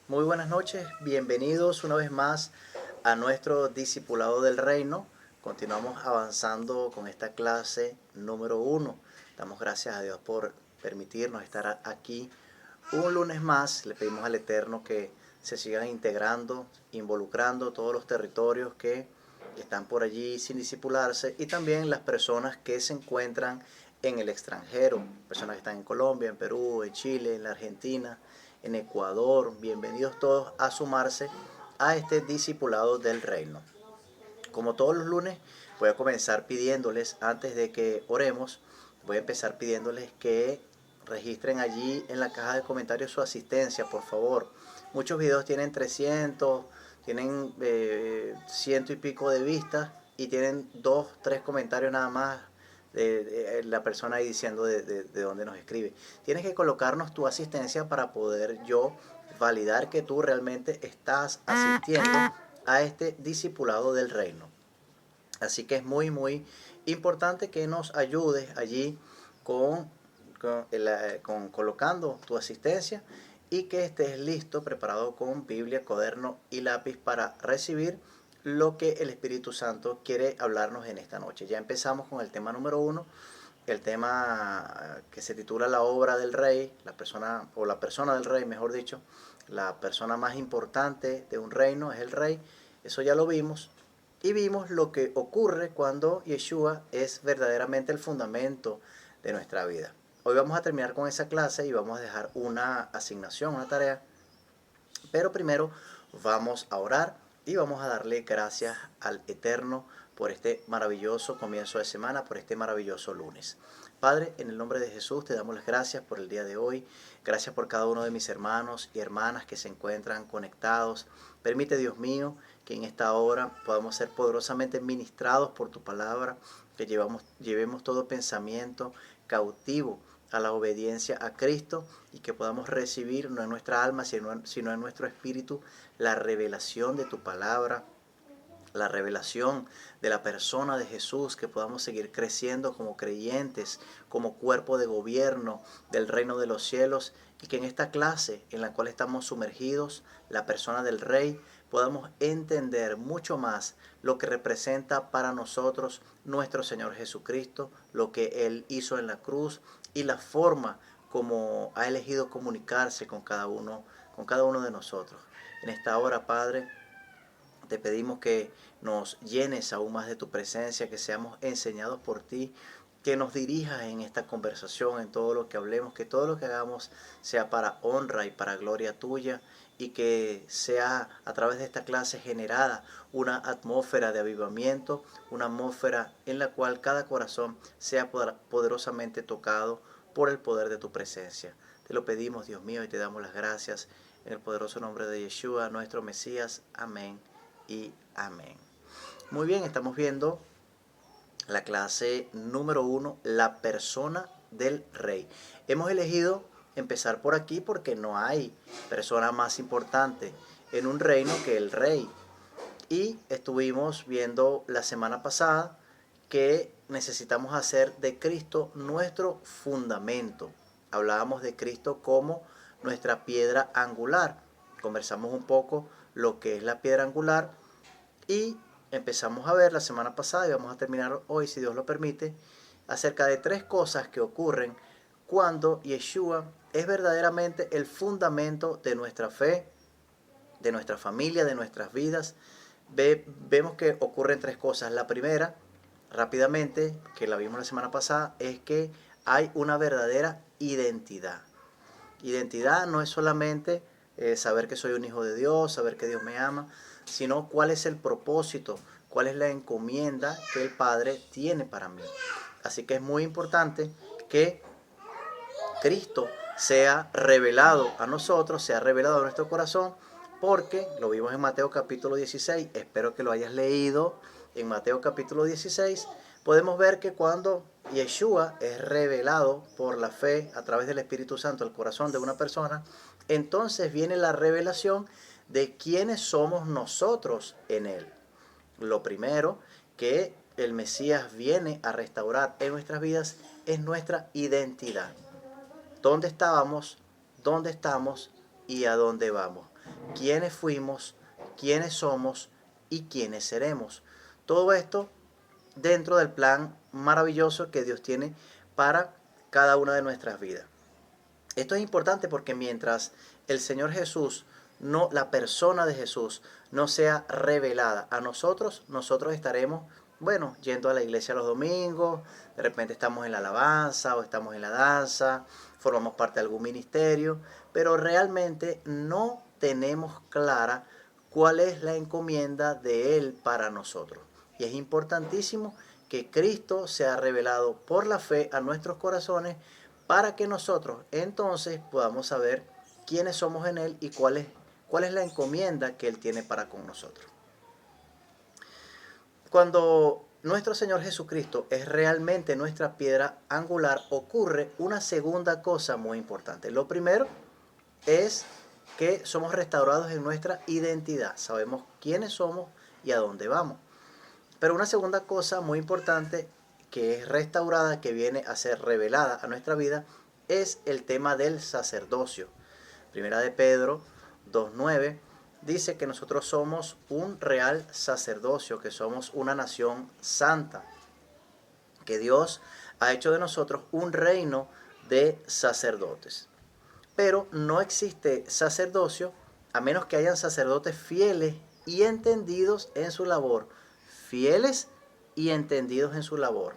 Muy buenas noches, bienvenidos una vez más a nuestro Discipulado del Reino. Continuamos avanzando con esta clase número 1. Damos gracias a Dios por permitirnos estar aquí un lunes más. Le pedimos al Eterno que se sigan integrando, involucrando todos los territorios que están por allí sin discipularse y también las personas que se encuentran en el extranjero, personas que están en Colombia, en Perú, en Chile, en la Argentina, en Ecuador. Bienvenidos todos a sumarse a este discipulado del reino. Como todos los lunes, voy a comenzar pidiéndoles, antes de que oremos, voy a empezar pidiéndoles que registren allí en la caja de comentarios su asistencia, por favor. Muchos videos tienen 300, tienen ciento y pico de vistas y tienen 2, 3 comentarios nada más de la persona ahí diciendo de dónde nos escribe. Tienes que colocarnos tu asistencia para poder yo validar que tú realmente estás asistiendo a este discipulado del reino. Así que es muy importante que nos ayudes allí con, con colocando tu asistencia y que estés listo, preparado con Biblia, cuaderno y lápiz para recibir lo que el Espíritu Santo quiere hablarnos en esta noche. Ya empezamos con el tema número 1, el tema que se titula La obra del rey, la persona o la persona del rey, mejor dicho. La persona más importante de un reino es el rey. Eso ya lo vimos. Y vimos lo que ocurre cuando Yeshua es verdaderamente el fundamento de nuestra vida. Hoy vamos a terminar con esa clase y vamos a dejar una asignación, una tarea. Pero primero vamos a orar y vamos a darle gracias al Eterno por este maravilloso comienzo de semana, por este maravilloso lunes. Padre, en el nombre de Jesús te damos las gracias por el día de hoy. Gracias por cada uno de mis hermanos y hermanas que se encuentran conectados. Permite, Dios mío, que en esta hora podamos ser poderosamente ministrados por tu palabra, que llevemos todo pensamiento cautivo a la obediencia a Cristo y que podamos recibir no en nuestra alma, sino en nuestro espíritu la revelación de tu palabra, la revelación de la persona de Jesús, que podamos seguir creciendo como creyentes, como cuerpo de gobierno del reino de los cielos, y que en esta clase en la cual estamos sumergidos, la persona del Rey, podamos entender mucho más lo que representa para nosotros nuestro Señor Jesucristo, lo que Él hizo en la cruz y la forma como ha elegido comunicarse con cada uno de nosotros. En esta hora, Padre, te pedimos que nos llenes aún más de tu presencia, que seamos enseñados por ti, que nos dirijas en esta conversación, en todo lo que hablemos, que todo lo que hagamos sea para honra y para gloria tuya, y que sea a través de esta clase generada una atmósfera de avivamiento, una atmósfera en la cual cada corazón sea poderosamente tocado por el poder de tu presencia. Te lo pedimos, Dios mío, y te damos las gracias en el poderoso nombre de Yeshua, nuestro Mesías. Amén y amén. Muy bien, estamos viendo la clase número 1, la persona del rey. Hemos elegido empezar por aquí porque no hay persona más importante en un reino que el rey. Y estuvimos viendo la semana pasada que necesitamos hacer de Cristo nuestro fundamento. Hablábamos de Cristo como nuestra piedra angular. Conversamos un poco lo que es la piedra angular y empezamos a ver la semana pasada y vamos a terminar hoy, si Dios lo permite, acerca de 3 cosas que ocurren cuando Yeshua es verdaderamente el fundamento de nuestra fe, de nuestra familia, de nuestras vidas. Vemos que ocurren 3 cosas. La primera, rápidamente, que la vimos la semana pasada, es que hay una verdadera identidad. Identidad no es solamente saber que soy un hijo de Dios, saber que Dios me ama, sino cuál es el propósito, cuál es la encomienda que el Padre tiene para mí. Así que es muy importante que Cristo sea revelado a nosotros, sea revelado a nuestro corazón, porque lo vimos en Mateo capítulo 16, espero que lo hayas leído en Mateo capítulo 16, podemos ver que cuando Yeshua es revelado por la fe a través del Espíritu Santo al corazón de una persona, entonces viene la revelación de quiénes somos nosotros en él. Lo primero que el Mesías viene a restaurar en nuestras vidas es nuestra identidad. ¿Dónde estábamos? ¿Dónde estamos? y a dónde vamos, quiénes fuimos, quiénes somos y quiénes seremos. Todo esto dentro del plan maravilloso que Dios tiene para cada una de nuestras vidas. Esto es importante porque mientras el Señor Jesús, no, la persona de Jesús, no sea revelada a nosotros, nosotros estaremos, bueno, yendo a la iglesia los domingos, de repente estamos en la alabanza o estamos en la danza, formamos parte de algún ministerio, pero realmente no tenemos clara cuál es la encomienda de Él para nosotros. Y es importantísimo que Cristo sea revelado por la fe a nuestros corazones para que nosotros entonces podamos saber quiénes somos en Él y cuál es la encomienda que Él tiene para con nosotros. Cuando nuestro Señor Jesucristo es realmente nuestra piedra angular, ocurre una segunda cosa muy importante. Lo primero es que somos restaurados en nuestra identidad. Sabemos quiénes somos y a dónde vamos. Pero una segunda cosa muy importante que es restaurada, que viene a ser revelada a nuestra vida, es el tema del sacerdocio. Primera de Pedro 2:9 dice que nosotros somos un real sacerdocio, que somos una nación santa, que Dios ha hecho de nosotros un reino de sacerdotes. Pero no existe sacerdocio a menos que hayan sacerdotes fieles y entendidos en su labor. Fieles y entendidos en su labor.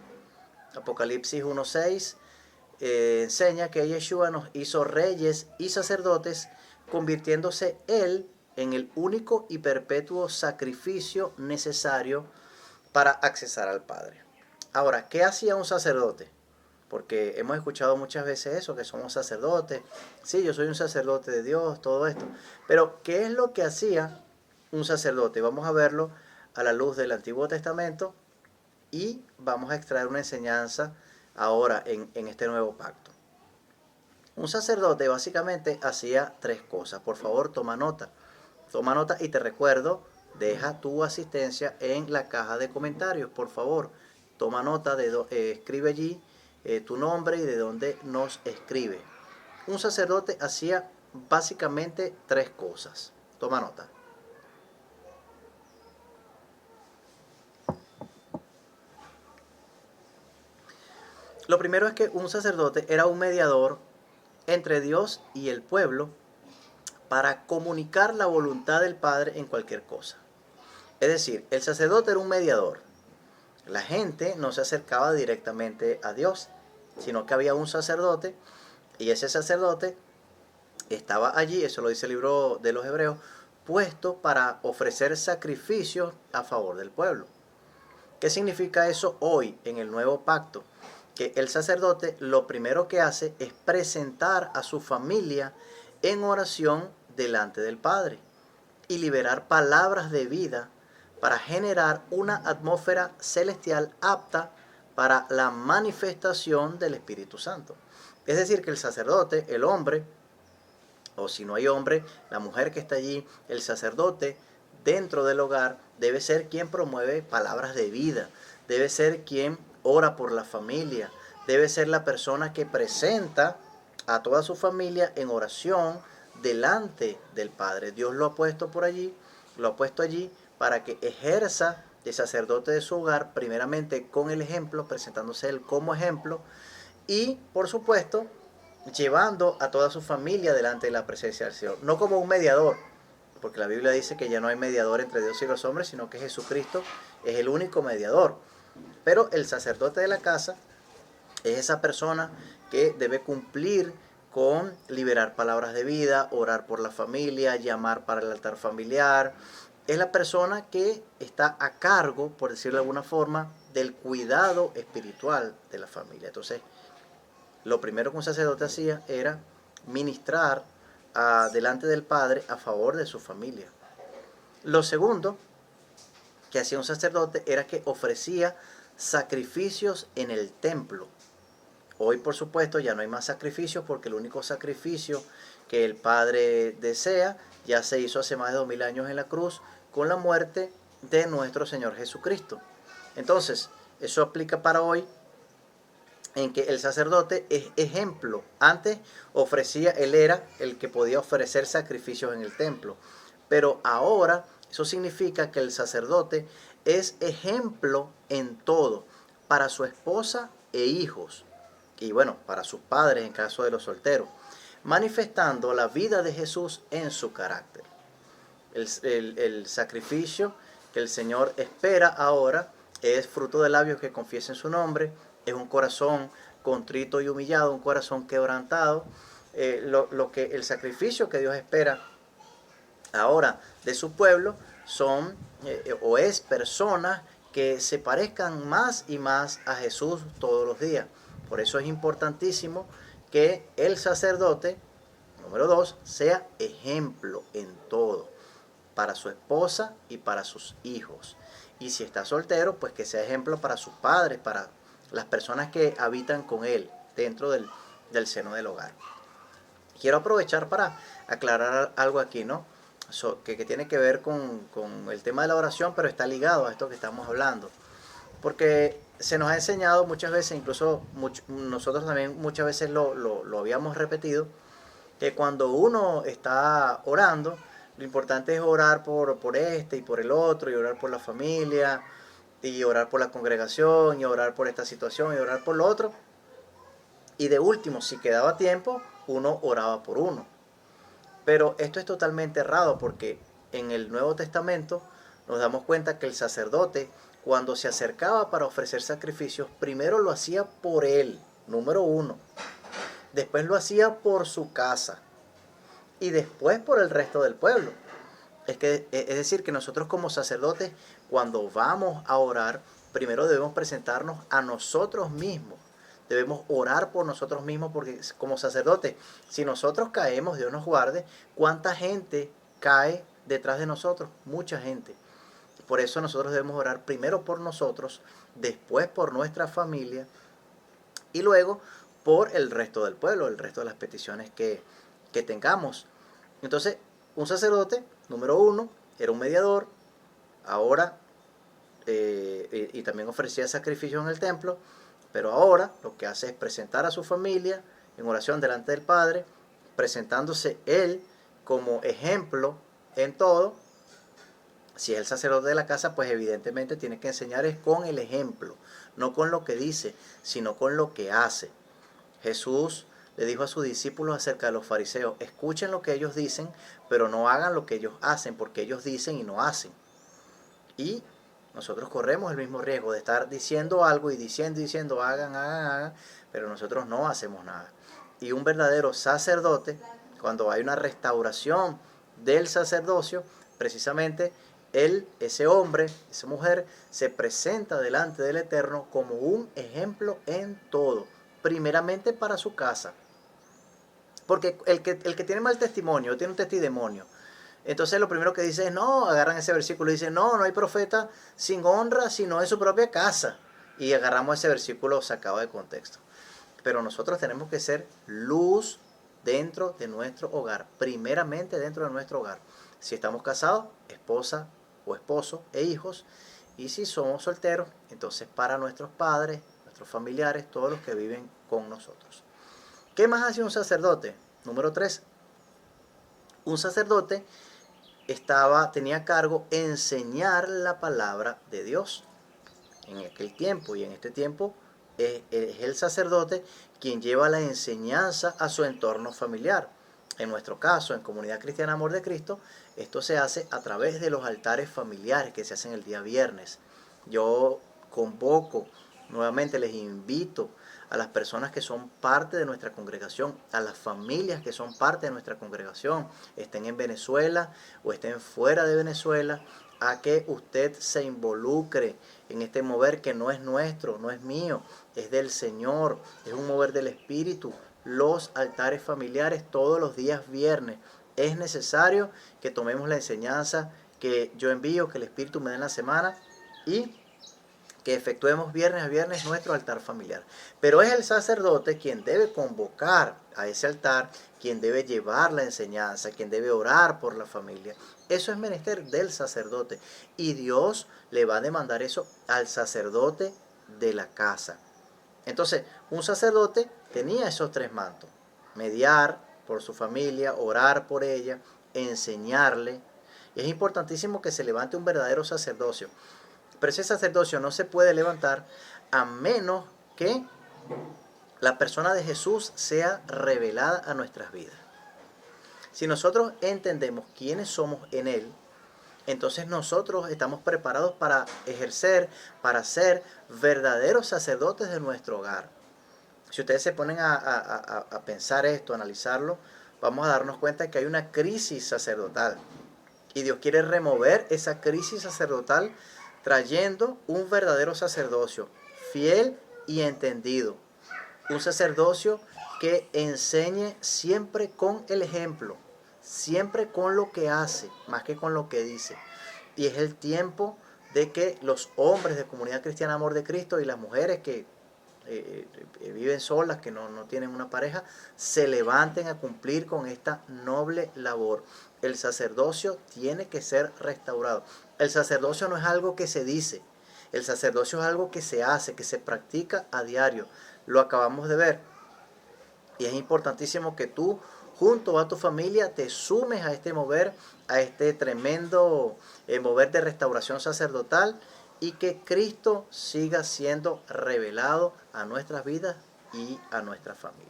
Apocalipsis 1:6 enseña que Yeshua nos hizo reyes y sacerdotes, convirtiéndose Él en el único y perpetuo sacrificio necesario para accesar al Padre. Ahora, ¿qué hacía un sacerdote? Porque hemos escuchado muchas veces eso, que somos sacerdotes. Sí, yo soy un sacerdote de Dios, todo esto. Pero, ¿qué es lo que hacía un sacerdote? Vamos a verlo a la luz del Antiguo Testamento y vamos a extraer una enseñanza ahora en este nuevo pacto. Un sacerdote básicamente hacía tres cosas. Por favor, toma nota. Toma nota y te recuerdo, deja tu asistencia en la caja de comentarios, por favor. Toma nota, escribe allí tu nombre y de dónde nos escribe. Un sacerdote hacía básicamente tres cosas. Toma nota. Lo primero es que un sacerdote era un mediador entre Dios y el pueblo para comunicar la voluntad del Padre en cualquier cosa. Es decir, el sacerdote era un mediador. La gente no se acercaba directamente a Dios, sino que había un sacerdote y ese sacerdote estaba allí, eso lo dice el libro de los Hebreos, puesto para ofrecer sacrificios a favor del pueblo. ¿Qué significa eso hoy en el nuevo pacto? Que el sacerdote lo primero que hace es presentar a su familia en oración delante del Padre y liberar palabras de vida para generar una atmósfera celestial apta para la manifestación del Espíritu Santo. Es decir, que el sacerdote, el hombre, o si no hay hombre, la mujer que está allí, el sacerdote dentro del hogar debe ser quien promueve palabras de vida, debe ser quien ora por la familia, debe ser la persona que presenta a toda su familia en oración delante del Padre. Dios lo ha puesto por allí, lo ha puesto allí para que ejerza de sacerdote de su hogar, primeramente con el ejemplo, presentándose él como ejemplo, y por supuesto llevando a toda su familia delante de la presencia del Señor, no como un mediador, porque la Biblia dice que ya no hay mediador entre Dios y los hombres, sino que Jesucristo es el único mediador. Pero el sacerdote de la casa es esa persona que debe cumplir con liberar palabras de vida, orar por la familia, llamar para el altar familiar. Es la persona que está a cargo, por decirlo de alguna forma, del cuidado espiritual de la familia. Entonces, lo primero que un sacerdote hacía era ministrar delante del Padre a favor de su familia. Lo segundo que hacía un sacerdote era que ofrecía sacrificios en el templo. Hoy, por supuesto, ya no hay más sacrificios porque el único sacrificio que el Padre desea ya se hizo hace más de 2000 años en la cruz con la muerte de nuestro Señor Jesucristo. Entonces, eso aplica para hoy en que el sacerdote es ejemplo. Antes él era el que podía ofrecer sacrificios en el templo, pero ahora eso significa que el sacerdote es ejemplo en todo para su esposa e hijos, y bueno, para sus padres en caso de los solteros, manifestando la vida de Jesús en su carácter. El sacrificio que el Señor espera ahora es fruto de labios que confiesen su nombre, es un corazón contrito y humillado, un corazón quebrantado. El sacrificio que Dios espera ahora de su pueblo son o es personas que se parezcan más y más a Jesús todos los días. Por eso es importantísimo que el sacerdote, número 2, sea ejemplo en todo para su esposa y para sus hijos. Y si está soltero, pues que sea ejemplo para sus padres, para las personas que habitan con él dentro del seno del hogar. Quiero aprovechar para aclarar algo aquí, ¿no? Que tiene que ver con el tema de la oración, pero está ligado a esto que estamos hablando. Porque se nos ha enseñado muchas veces, incluso nosotros también muchas veces lo habíamos repetido, que cuando uno está orando, lo importante es orar por este y por el otro, y orar por la familia, y orar por la congregación, y orar por esta situación, y orar por lo otro. Y de último, si quedaba tiempo, uno oraba por uno. Pero esto es totalmente errado porque en el Nuevo Testamento nos damos cuenta que el sacerdote, cuando se acercaba para ofrecer sacrificios, primero lo hacía por él, número 1. Después lo hacía por su casa y después por el resto del pueblo. Es decir, que nosotros como sacerdotes, cuando vamos a orar, primero debemos presentarnos a nosotros mismos. Debemos orar por nosotros mismos porque como sacerdotes, si nosotros caemos, Dios nos guarde, ¿cuánta gente cae detrás de nosotros? Mucha gente. Por eso nosotros debemos orar primero por nosotros, después por nuestra familia y luego por el resto del pueblo, el resto de las peticiones que tengamos. Entonces, un sacerdote, número 1, era un mediador, ahora, y también ofrecía sacrificios en el templo, pero ahora lo que hace es presentar a su familia en oración delante del Padre, presentándose él como ejemplo en todo. Si es el sacerdote de la casa, pues evidentemente tiene que enseñar es con el ejemplo, no con lo que dice, sino con lo que hace. Jesús le dijo a sus discípulos acerca de los fariseos, escuchen lo que ellos dicen, pero no hagan lo que ellos hacen, porque ellos dicen y no hacen. Y nosotros corremos el mismo riesgo de estar diciendo algo y diciendo, hagan, pero nosotros no hacemos nada. Y un verdadero sacerdote, cuando hay una restauración del sacerdocio, precisamente ese hombre, esa mujer, se presenta delante del Eterno como un ejemplo en todo, primeramente para su casa. Porque el que tiene mal testimonio, tiene un testimonio. Entonces lo primero que dice es, no, agarran ese versículo y dicen, no hay profeta sin honra sino en su propia casa. Y agarramos ese versículo sacado de contexto. Pero nosotros tenemos que ser luz dentro de nuestro hogar, primeramente dentro de nuestro hogar. Si estamos casados, esposa o esposo e hijos. Y si somos solteros, entonces para nuestros padres, nuestros familiares, todos los que viven con nosotros. ¿Qué más hace un sacerdote? Número 3. Un sacerdote tenía a cargo enseñar la palabra de Dios en aquel tiempo, y en este tiempo es el sacerdote quien lleva la enseñanza a su entorno familiar. En nuestro caso, en Comunidad Cristiana Amor de Cristo, esto se hace a través de los altares familiares que se hacen el día viernes. Yo convoco, nuevamente les invito a las personas que son parte de nuestra congregación, a las familias que son parte de nuestra congregación, estén en Venezuela o estén fuera de Venezuela, a que usted se involucre en este mover que no es nuestro, no es mío, es del Señor, es un mover del Espíritu. Los altares familiares todos los días viernes. Es necesario que tomemos la enseñanza que yo envío, que el Espíritu me dé en la semana y que efectuemos viernes a viernes nuestro altar familiar. Pero es el sacerdote quien debe convocar a ese altar, quien debe llevar la enseñanza, quien debe orar por la familia. Eso es menester del sacerdote. Y Dios le va a demandar eso al sacerdote de la casa. Entonces, un sacerdote tenía esos tres mantos: mediar por su familia, orar por ella, enseñarle. Y es importantísimo que se levante un verdadero sacerdocio. Pero ese sacerdocio no se puede levantar a menos que la persona de Jesús sea revelada a nuestras vidas. Si nosotros entendemos quiénes somos en Él, entonces nosotros estamos preparados para ejercer, para ser verdaderos sacerdotes de nuestro hogar. Si ustedes se ponen a pensar esto, a analizarlo, vamos a darnos cuenta que hay una crisis sacerdotal. Y Dios quiere remover esa crisis sacerdotal trayendo un verdadero sacerdocio, fiel y entendido. Un sacerdocio que enseñe siempre con el ejemplo, siempre con lo que hace, más que con lo que dice. Y es el tiempo de que los hombres de Comunidad Cristiana Amor de Cristo y las mujeres que viven solas, que no tienen una pareja, se levanten a cumplir con esta noble labor. El sacerdocio tiene que ser restaurado. El sacerdocio no es algo que se dice, el sacerdocio es algo que se hace, que se practica a diario. Lo acabamos de ver. Y es importantísimo que tú, junto a tu familia, te sumes a este mover, a este tremendo mover de restauración sacerdotal, y que Cristo siga siendo revelado a nuestras vidas y a nuestra familia.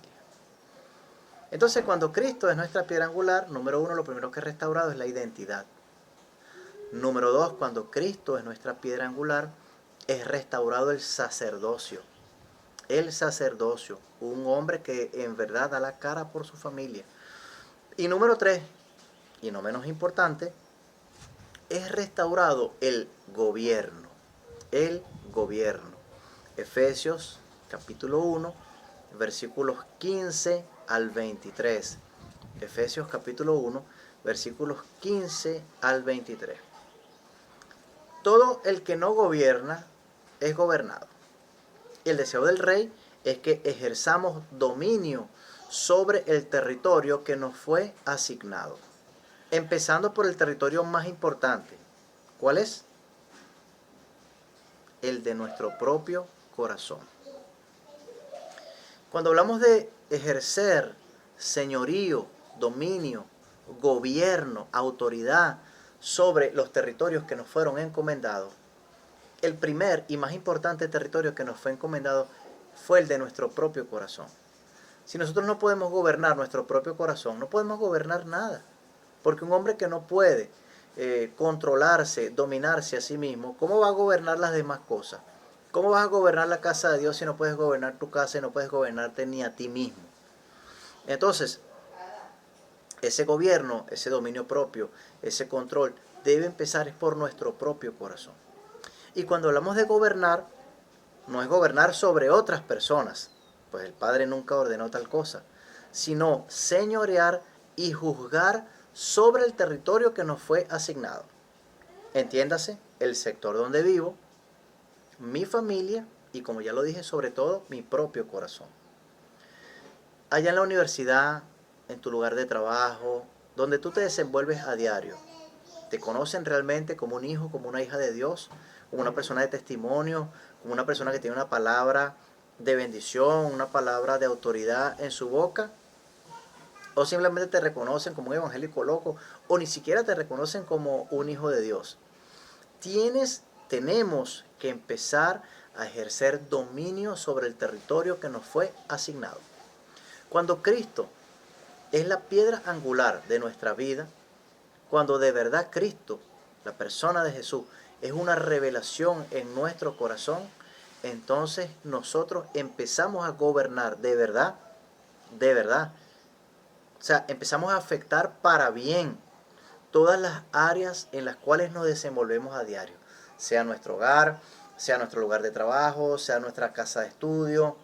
Entonces, cuando Cristo es nuestra piedra angular, número uno, lo primero que es restaurado es la identidad. Número dos, cuando Cristo es nuestra piedra angular, es restaurado el sacerdocio. El sacerdocio, un hombre que en verdad da la cara por su familia. Y número tres, y no menos importante, es restaurado el gobierno. El gobierno. Efesios capítulo 1, versículos 15 al 23. Efesios capítulo 1, versículos 15 al 23. Todo el que no gobierna es gobernado. El deseo del rey es que ejerzamos dominio sobre el territorio que nos fue asignado. Empezando por el territorio más importante. ¿Cuál es? El de nuestro propio corazón. Cuando hablamos de ejercer señorío, dominio, gobierno, autoridad sobre los territorios que nos fueron encomendados, el primer y más importante territorio que nos fue encomendado fue el de nuestro propio corazón. Si nosotros no podemos gobernar nuestro propio corazón, no podemos gobernar nada. Porque un hombre que no puede controlarse, dominarse a sí mismo, ¿cómo va a gobernar las demás cosas? ¿Cómo vas a gobernar la casa de Dios si no puedes gobernar tu casa y no puedes gobernarte ni a ti mismo? Entonces, ese gobierno, ese dominio propio, ese control, debe empezar por nuestro propio corazón. Y cuando hablamos de gobernar, no es gobernar sobre otras personas, pues el Padre nunca ordenó tal cosa, sino señorear y juzgar sobre el territorio que nos fue asignado. Entiéndase, el sector donde vivo, mi familia y, como ya lo dije, sobre todo mi propio corazón. Allá en la universidad, en tu lugar de trabajo, donde tú te desenvuelves a diario, ¿te conocen realmente como un hijo, como una hija de Dios, como una persona de testimonio, como una persona que tiene una palabra de bendición, una palabra de autoridad en su boca? ¿O simplemente te reconocen como un evangélico loco, o ni siquiera te reconocen como un hijo de Dios? Tenemos que empezar a ejercer dominio sobre el territorio que nos fue asignado. Cuando Cristo es la piedra angular de nuestra vida, cuando de verdad Cristo, la persona de Jesús, es una revelación en nuestro corazón, entonces nosotros empezamos a gobernar de verdad, de verdad. O sea, empezamos a afectar para bien todas las áreas en las cuales nos desenvolvemos a diario, sea nuestro hogar, sea nuestro lugar de trabajo, sea nuestra casa de estudio,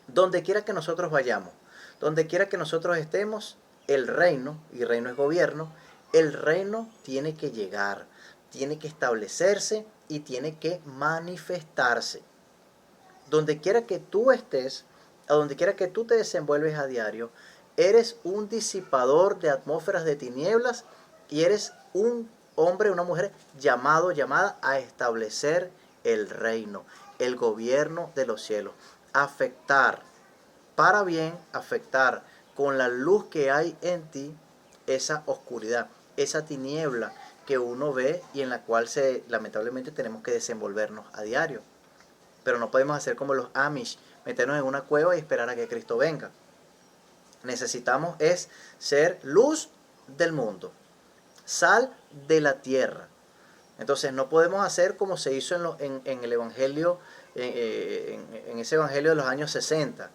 donde quiera que nosotros vayamos, donde quiera que nosotros estemos, el reino, y reino es gobierno, el reino tiene que llegar, tiene que establecerse y tiene que manifestarse. Donde quiera que tú estés, a donde quiera que tú te desenvuelves a diario, eres un disipador de atmósferas de tinieblas y eres un hombre, una mujer llamada a establecer el reino, el gobierno de los cielos. afectar para bien, afectar con la luz que hay en ti esa oscuridad, esa tiniebla que uno ve y en la cual lamentablemente tenemos que desenvolvernos a diario. Pero no podemos hacer como los Amish, meternos en una cueva y esperar a que Cristo venga. Necesitamos es ser luz del mundo, sal de la tierra. Entonces no podemos hacer como se hizo en el Evangelio, en ese Evangelio de los años 60.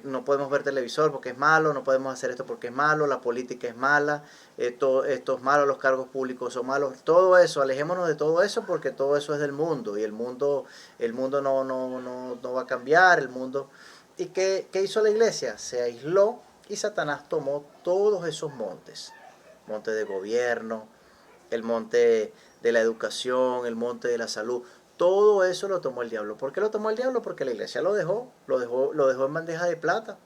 No podemos ver televisor porque es malo, no podemos hacer esto porque es malo, la política es mala, esto es malo, los cargos públicos son malos, todo eso, alejémonos de todo eso porque todo eso es del mundo y el mundo no va a cambiar, el mundo. ¿Y qué hizo la iglesia? Se aisló y Satanás tomó todos esos montes, monte de gobierno, el monte de la educación, el monte de la salud. Todo eso lo tomó el diablo. ¿Por qué lo tomó el diablo? Porque la iglesia lo dejó en bandeja de plata.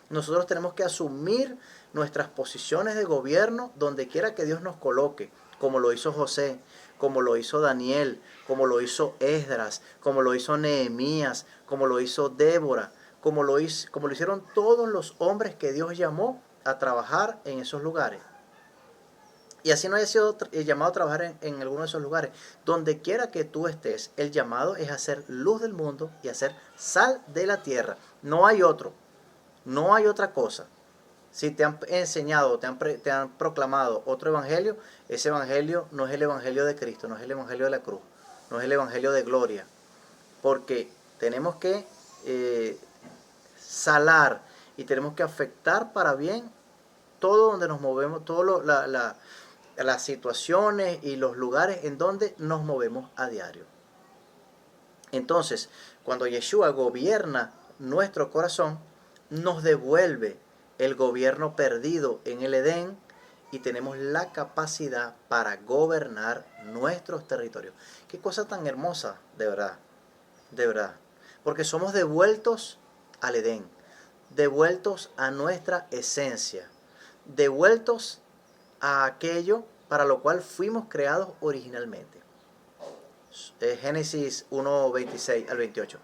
Nosotros tenemos que asumir nuestras posiciones de gobierno donde quiera que Dios nos coloque, como lo hizo José, como lo hizo Daniel, como lo hizo Esdras, como lo hizo Nehemías, como lo hizo Débora, como lo hicieron todos los hombres que Dios llamó a trabajar en esos lugares. Y así no haya sido llamado a trabajar en alguno de esos lugares. Donde quiera que tú estés, el llamado es hacer luz del mundo y hacer sal de la tierra. No hay otro. No hay otra cosa. Si te han enseñado, te han proclamado otro evangelio, ese evangelio no es el evangelio de Cristo, no es el evangelio de la cruz, no es el evangelio de gloria. Porque tenemos que salar y tenemos que afectar para bien todo donde nos movemos, todo las situaciones y los lugares en donde nos movemos a diario. Entonces, cuando Yeshua gobierna nuestro corazón, nos devuelve el gobierno perdido en el Edén y tenemos la capacidad para gobernar nuestros territorios. Qué cosa tan hermosa, de verdad, de verdad. Porque somos devueltos al Edén, devueltos a nuestra esencia, devueltos a aquello para lo cual fuimos creados originalmente. Génesis 1, 26 al 28.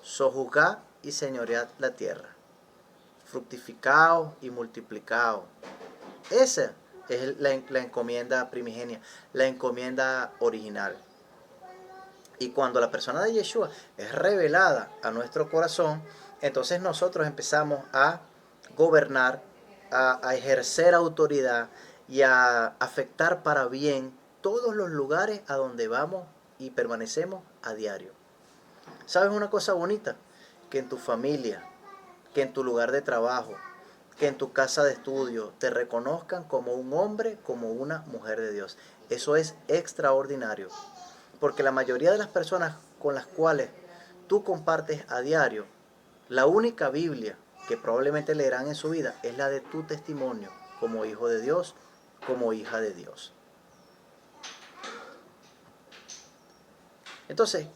Sojuzgad y señoread la tierra, fructificaos y multiplicaos. Esa es la encomienda primigenia, la encomienda original. Y cuando la persona de Yeshua es revelada a nuestro corazón, entonces nosotros empezamos a gobernar, a ejercer autoridad y a afectar para bien todos los lugares a donde vamos y permanecemos a diario. ¿Sabes una cosa bonita? Que en tu familia, que en tu lugar de trabajo, que en tu casa de estudio te reconozcan como un hombre, como una mujer de Dios. Eso es extraordinario. Porque la mayoría de las personas con las cuales tú compartes a diario, la única Biblia que probablemente leerán en su vida es la de tu testimonio como hijo de Dios, como hija de Dios. Entonces,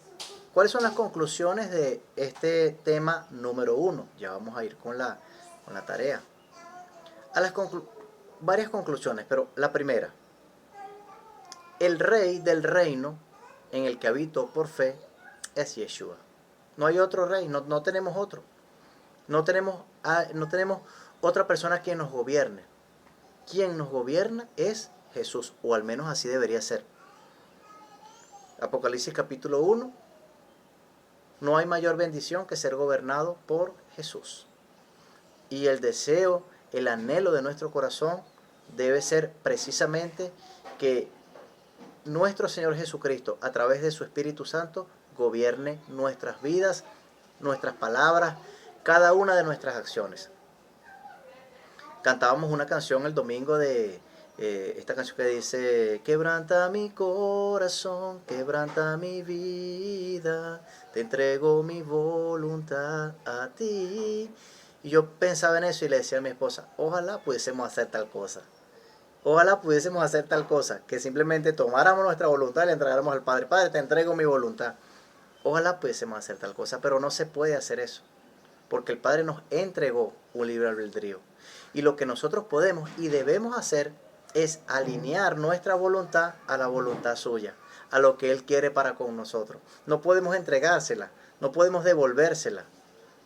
¿cuáles son las conclusiones de este tema número 1? Ya vamos a ir con la tarea. Varias conclusiones, pero la primera. El rey del reino en el que habito por fe es Yeshua. No hay otro rey, no tenemos otro. No tenemos otra persona que nos gobierne. Quien nos gobierna es Jesús, o al menos así debería ser. Apocalipsis capítulo 1. No hay mayor bendición que ser gobernado por Jesús. Y el deseo, el anhelo de nuestro corazón debe ser precisamente que nuestro Señor Jesucristo, a través de su Espíritu Santo, gobierne nuestras vidas, nuestras palabras, cada una de nuestras acciones. Cantábamos una canción el domingo de esta canción que dice: quebranta mi corazón, quebranta mi vida, te entrego mi voluntad a ti. Y yo pensaba en eso y le decía a mi esposa: ojalá pudiésemos hacer tal cosa. Ojalá pudiésemos hacer tal cosa, que simplemente tomáramos nuestra voluntad y le entregáramos al Padre. Padre, te entrego mi voluntad. Ojalá pudiésemos hacer tal cosa, pero no se puede hacer eso, porque el Padre nos entregó un libre albedrío. Y lo que nosotros podemos y debemos hacer es alinear nuestra voluntad a la voluntad suya, a lo que Él quiere para con nosotros. No podemos entregársela, no podemos devolvérsela,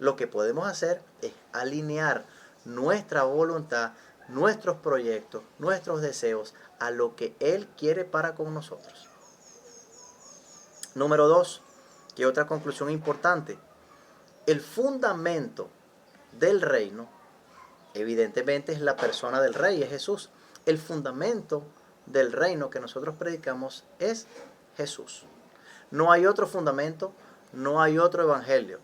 lo que podemos hacer es alinear nuestra voluntad, nuestros proyectos, nuestros deseos a lo que Él quiere para con nosotros. Número 2, que otra conclusión importante. El fundamento del reino, evidentemente, es la persona del rey, es Jesús. El fundamento del reino que nosotros predicamos es Jesús. No hay otro fundamento, no hay otro evangelio.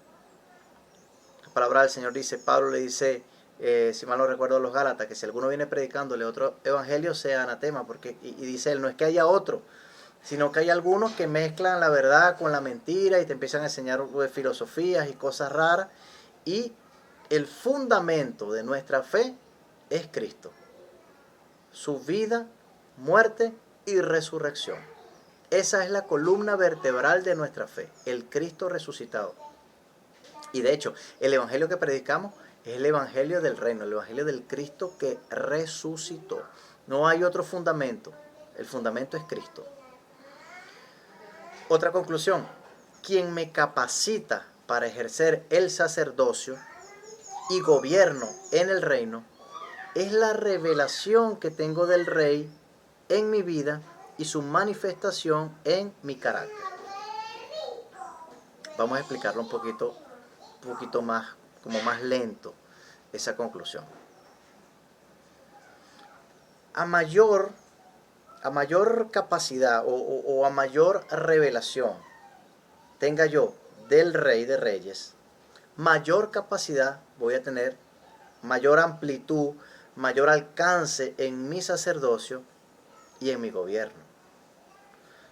La palabra del Señor dice, Pablo le dice, si mal no recuerdo a los Gálatas, que si alguno viene predicándole otro evangelio sea anatema, porque, y dice él, no es que haya otro, sino que hay algunos que mezclan la verdad con la mentira y te empiezan a enseñar filosofías y cosas raras, y el fundamento de nuestra fe es Cristo, su vida, muerte y resurrección. Esa es la columna vertebral de nuestra fe, el Cristo resucitado. Y de hecho, el evangelio que predicamos es el evangelio del reino, el evangelio del Cristo que resucitó. No hay otro fundamento, el fundamento es Cristo. Otra conclusión, quien me capacita para ejercer el sacerdocio y gobierno en el reino es la revelación que tengo del Rey en mi vida y su manifestación en mi carácter. Vamos a explicarlo un poquito más, como más lento, esa conclusión. A mayor capacidad o a mayor revelación tenga yo del Rey de Reyes, mayor capacidad voy a tener, mayor amplitud, mayor alcance en mi sacerdocio y en mi gobierno.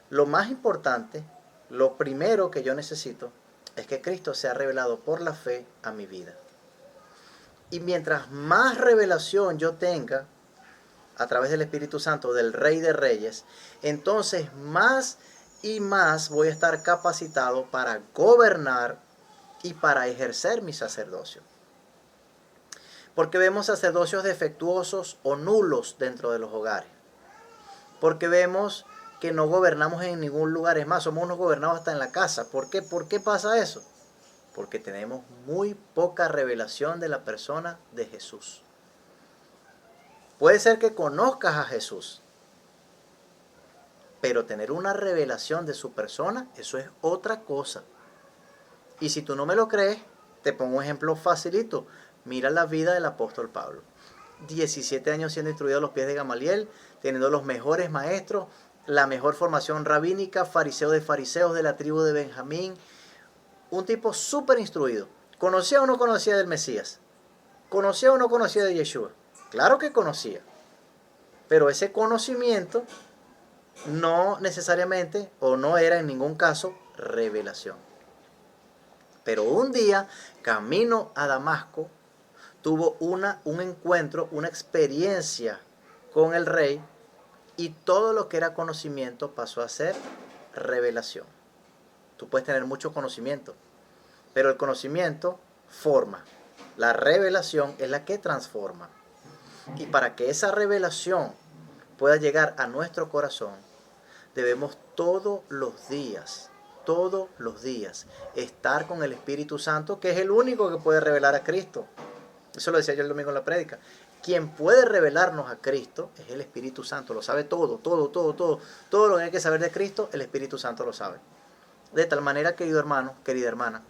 Lo más importante, lo primero que yo necesito es que Cristo sea revelado por la fe a mi vida. Y mientras más revelación yo tenga a través del Espíritu Santo del Rey de Reyes, entonces más y más voy a estar capacitado para gobernar y para ejercer mi sacerdocio. Porque vemos sacerdocios defectuosos o nulos dentro de los hogares. Porque vemos que no gobernamos en ningún lugar. Es más, somos unos gobernados hasta en la casa. ¿Por qué? ¿Por qué pasa eso? Porque tenemos muy poca revelación de la persona de Jesús. Puede ser que conozcas a Jesús, pero tener una revelación de su persona, eso es otra cosa. Y si tú no me lo crees, te pongo un ejemplo facilito. Mira la vida del apóstol Pablo. 17 años siendo instruido a los pies de Gamaliel, teniendo los mejores maestros, la mejor formación rabínica, fariseo de fariseos de la tribu de Benjamín. Un tipo súper instruido. ¿Conocía o no conocía del Mesías? ¿Conocía o no conocía de Yeshua? Claro que conocía. Pero ese conocimiento no necesariamente, o no era en ningún caso, revelación. Pero un día, camino a Damasco, tuvo un encuentro, una experiencia con el rey, y todo lo que era conocimiento pasó a ser revelación. Tú puedes tener mucho conocimiento, pero el conocimiento forma. La revelación es la que transforma. Y para que esa revelación pueda llegar a nuestro corazón, debemos todos los días, estar con el Espíritu Santo, que es el único que puede revelar a Cristo. Eso lo decía yo el domingo en la prédica. Quien puede revelarnos a Cristo es el Espíritu Santo. Lo sabe todo. Todo lo que hay que saber de Cristo, el Espíritu Santo lo sabe. De tal manera, querido hermano, querida hermana,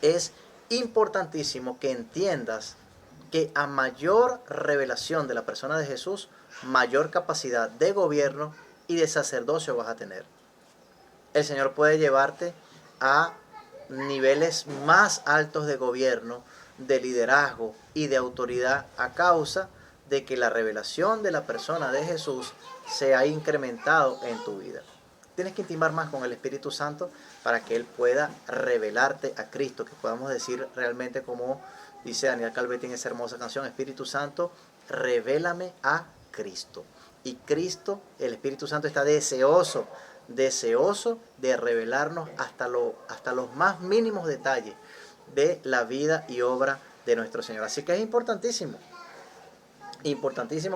es importantísimo que entiendas que a mayor revelación de la persona de Jesús, mayor capacidad de gobierno y de sacerdocio vas a tener. El Señor puede llevarte a niveles más altos de gobierno, de liderazgo y de autoridad a causa de que la revelación de la persona de Jesús se ha incrementado en tu vida. Tienes que intimar más con el Espíritu Santo para que Él pueda revelarte a Cristo, que podamos decir realmente como dice Daniel Calvetti en esa hermosa canción, Espíritu Santo, revélame a Cristo. Y Cristo, el Espíritu Santo, está deseoso de revelarnos hasta los más mínimos detalles de la vida y obra de nuestro Señor. Así que es importantísimo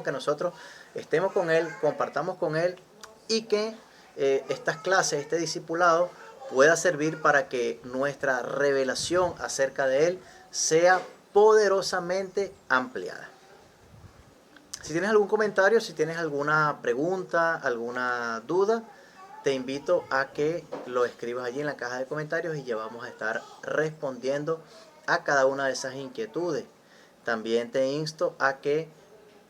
que nosotros estemos con Él, compartamos con Él y que estas clases, este discipulado, pueda servir para que nuestra revelación acerca de Él sea poderosamente ampliada. Si tienes algún comentario, si tienes alguna pregunta, alguna duda, te invito a que lo escribas allí en la caja de comentarios y ya vamos a estar respondiendo a cada una de esas inquietudes. También te insto a que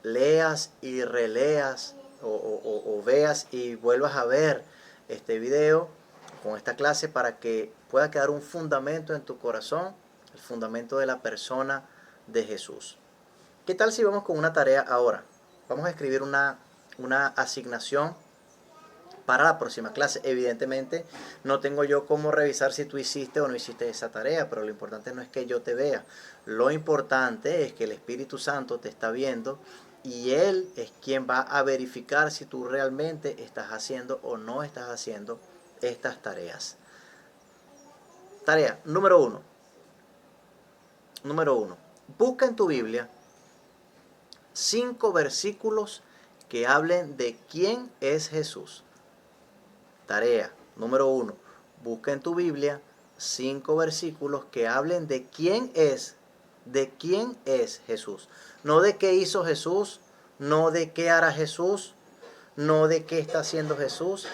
leas y releas o veas y vuelvas a ver este video con esta clase para que pueda quedar un fundamento en tu corazón, el fundamento de la persona de Jesús. ¿Qué tal si vamos con una tarea ahora? Vamos a escribir una asignación para la próxima clase. Evidentemente no tengo yo cómo revisar si tú hiciste o no hiciste esa tarea, pero lo importante no es que yo te vea. Lo importante es que el Espíritu Santo te está viendo y Él es quien va a verificar si tú realmente estás haciendo o no estás haciendo estas tareas. Tarea número 1. Número 1. Busca en tu Biblia 5 versículos que hablen de quién es Jesús. Tarea número 1. Busca en tu Biblia 5 versículos que hablen de quién es Jesús. No de qué hizo Jesús, no de qué hará Jesús, no de qué está haciendo Jesús.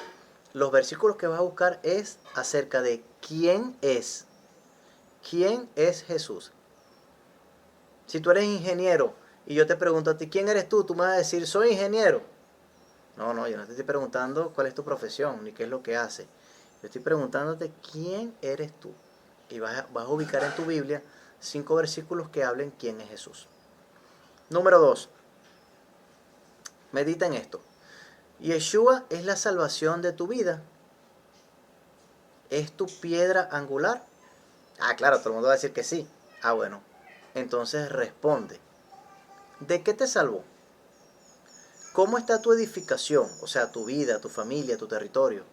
Los versículos que vas a buscar es acerca de quién es. ¿Quién es Jesús? Si tú eres ingeniero y yo te pregunto a ti, ¿quién eres tú? Tú me vas a decir, soy ingeniero. No, yo no te estoy preguntando cuál es tu profesión, ni qué es lo que haces. Yo estoy preguntándote quién eres tú. Y vas a ubicar en tu Biblia 5 versículos que hablen quién es Jesús. Número 2. Medita en esto. Yeshua es la salvación de tu vida. ¿Es tu piedra angular? Ah, claro, todo el mundo va a decir que sí. Ah, bueno. Entonces responde. ¿De qué te salvó? ¿Cómo está tu edificación? O sea, tu vida, tu familia, tu territorio.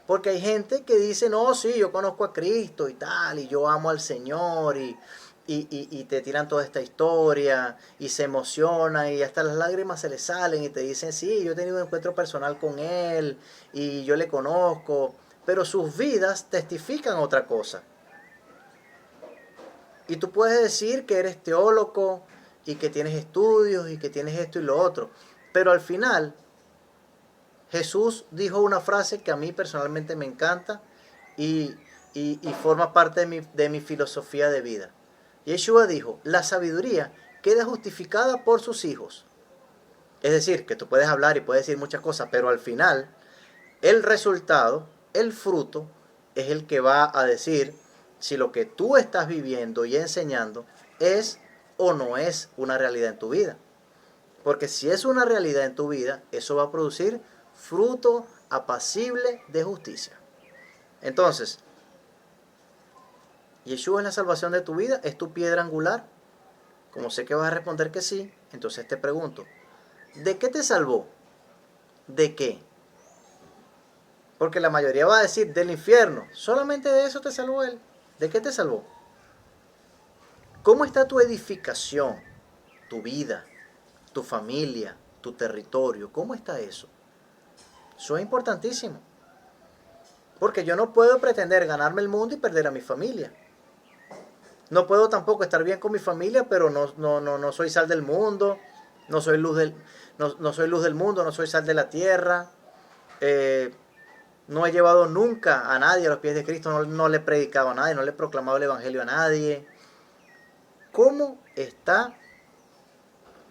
Porque hay gente que dice, no, sí, yo conozco a Cristo y tal, y yo amo al Señor, y te tiran toda esta historia, y se emociona, y hasta las lágrimas se le salen, y te dicen, sí, yo he tenido un encuentro personal con Él, y yo le conozco, pero sus vidas testifican otra cosa. Y tú puedes decir que eres teólogo, y que tienes estudios, y que tienes esto y lo otro, pero al final Jesús dijo una frase que a mí personalmente me encanta y forma parte de mi filosofía de vida. Yeshua dijo, la sabiduría queda justificada por sus hijos. Es decir, que tú puedes hablar y puedes decir muchas cosas, pero al final el resultado, el fruto, es el que va a decir si lo que tú estás viviendo y enseñando es o no es una realidad en tu vida. Porque si es una realidad en tu vida, eso va a producir fruto apacible de justicia. Entonces, Yeshua es la salvación de tu vida, es tu piedra angular. Como sé que vas a responder que sí, entonces te pregunto, ¿de qué te salvó? ¿De qué? Porque la mayoría va a decir del infierno. Solamente de eso te salvó Él. ¿De qué te salvó? ¿Cómo está tu edificación, tu vida, tu familia, tu territorio? ¿Cómo está eso? Eso es importantísimo. Porque yo no puedo pretender ganarme el mundo y perder a mi familia. No puedo tampoco estar bien con mi familia, pero no soy sal del mundo, no soy luz del mundo, no soy sal de la tierra. No he llevado nunca a nadie a los pies de Cristo, no le he predicado a nadie, no le he proclamado el Evangelio a nadie. ¿Cómo está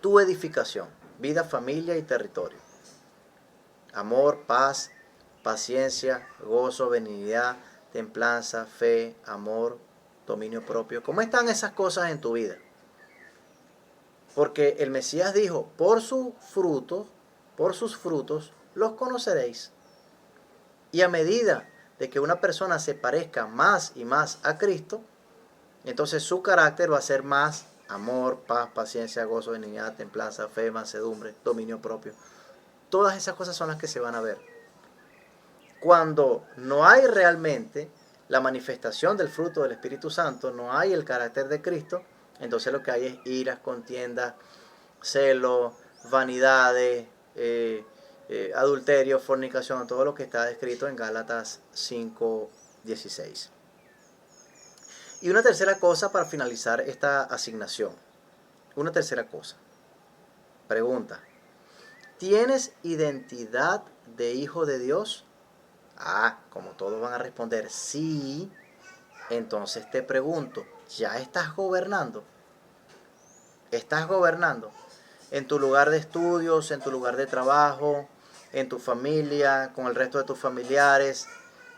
tu edificación? Vida, familia y territorio. Amor, paz, paciencia, gozo, benignidad, templanza, fe, amor, dominio propio. ¿Cómo están esas cosas en tu vida? Porque el Mesías dijo, por sus frutos los conoceréis. Y a medida de que una persona se parezca más y más a Cristo, entonces su carácter va a ser más amor, paz, paciencia, gozo, benignidad, templanza, fe, mansedumbre, dominio propio. Todas esas cosas son las que se van a ver. Cuando no hay realmente la manifestación del fruto del Espíritu Santo, no hay el carácter de Cristo, entonces lo que hay es iras, contiendas, celos, vanidades, adulterio, fornicación, todo lo que está descrito en Gálatas 5:16. Y una tercera cosa para finalizar esta asignación. Una tercera cosa. Pregunta. ¿Tienes identidad de hijo de Dios? Como todos van a responder sí, entonces te pregunto, ¿ya estás gobernando? ¿Estás gobernando? En tu lugar de estudios, en tu lugar de trabajo, en tu familia, con el resto de tus familiares.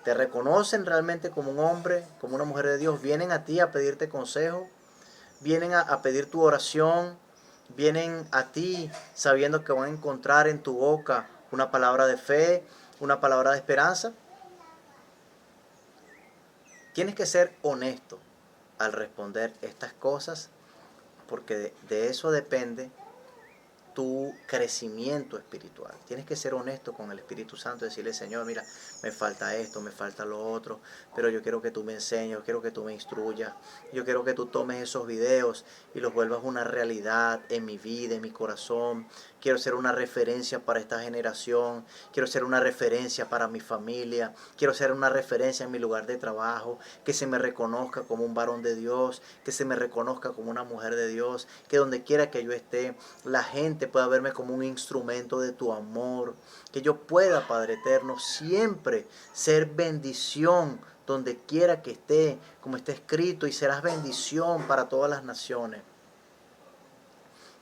¿Te reconocen realmente como un hombre, como una mujer de Dios? ¿Vienen a ti a pedirte consejo? ¿Vienen a pedir tu oración? ¿Vienen a ti sabiendo que van a encontrar en tu boca una palabra de fe, una palabra de esperanza? Tienes que ser honesto al responder estas cosas, porque de eso depende tu crecimiento espiritual. Tienes que ser honesto con el Espíritu Santo y decirle, Señor, mira, me falta esto, me falta lo otro, pero yo quiero que tú me enseñes, yo quiero que tú me instruyas, yo quiero que tú tomes esos videos y los vuelvas una realidad en mi vida, en mi corazón. Quiero ser una referencia para esta generación, quiero ser una referencia para mi familia, quiero ser una referencia en mi lugar de trabajo, que se me reconozca como un varón de Dios, que se me reconozca como una mujer de Dios, que donde quiera que yo esté, la gente pueda verme como un instrumento de tu amor, que yo pueda, Padre eterno, siempre ser bendición donde quiera que esté, como está escrito, y serás bendición para todas las naciones.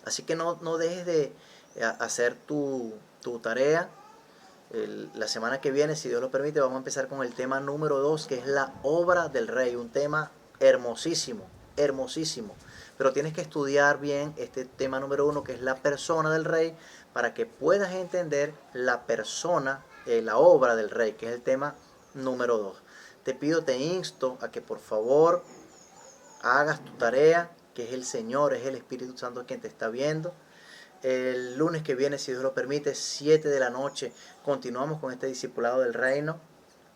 Así que no dejes de hacer tu tarea. La semana que viene, si Dios lo permite, vamos a empezar con el tema número 2, que es la obra del rey, un tema hermosísimo, hermosísimo. Pero tienes que estudiar bien este tema número 1, que es la persona del rey, para que puedas entender la persona, la obra del rey, que es el tema número 2. Te pido, te insto a que por favor hagas tu tarea, que es el Señor, es el Espíritu Santo quien te está viendo. El lunes que viene, si Dios lo permite, 7 de la noche, continuamos con este discipulado del reino.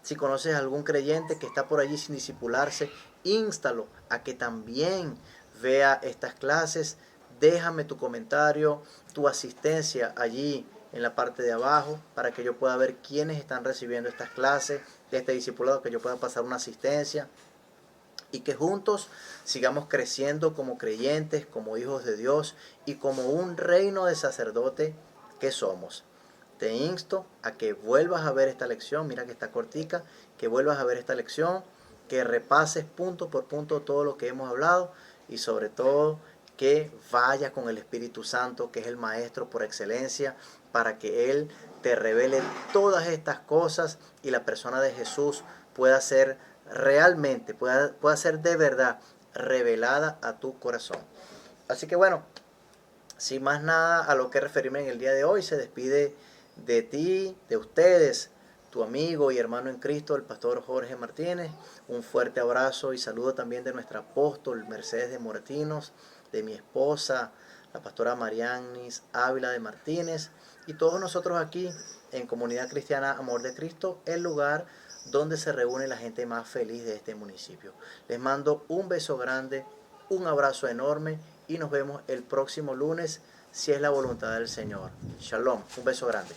Si conoces a algún creyente que está por allí sin discipularse, instalo a que también vea estas clases. Déjame tu comentario, tu asistencia allí en la parte de abajo, para que yo pueda ver quiénes están recibiendo estas clases de este discipulado, que yo pueda pasar una asistencia y que juntos sigamos creciendo como creyentes, como hijos de Dios y como un reino de sacerdote que somos. Te insto a que vuelvas a ver esta lección, mira que está cortica, que vuelvas a ver esta lección, que repases punto por punto todo lo que hemos hablado y sobre todo que vayas con el Espíritu Santo, que es el Maestro por excelencia, para que Él te revele todas estas cosas y la persona de Jesús pueda ser realmente, pueda ser de verdad revelada a tu corazón. Así que bueno, sin más nada a lo que referirme en el día de hoy, se despide de ti, de ustedes, tu amigo y hermano en Cristo, el pastor Jorge Martínez. Un fuerte abrazo y saludo también de nuestra apóstol Mercedes de Moretinos, de mi esposa, la pastora Marianis Ávila de Martínez, y todos nosotros aquí en Comunidad Cristiana Amor de Cristo, el lugar donde se reúne la gente más feliz de este municipio. Les mando un beso grande, un abrazo enorme y nos vemos el próximo lunes, si es la voluntad del Señor. Shalom, un beso grande.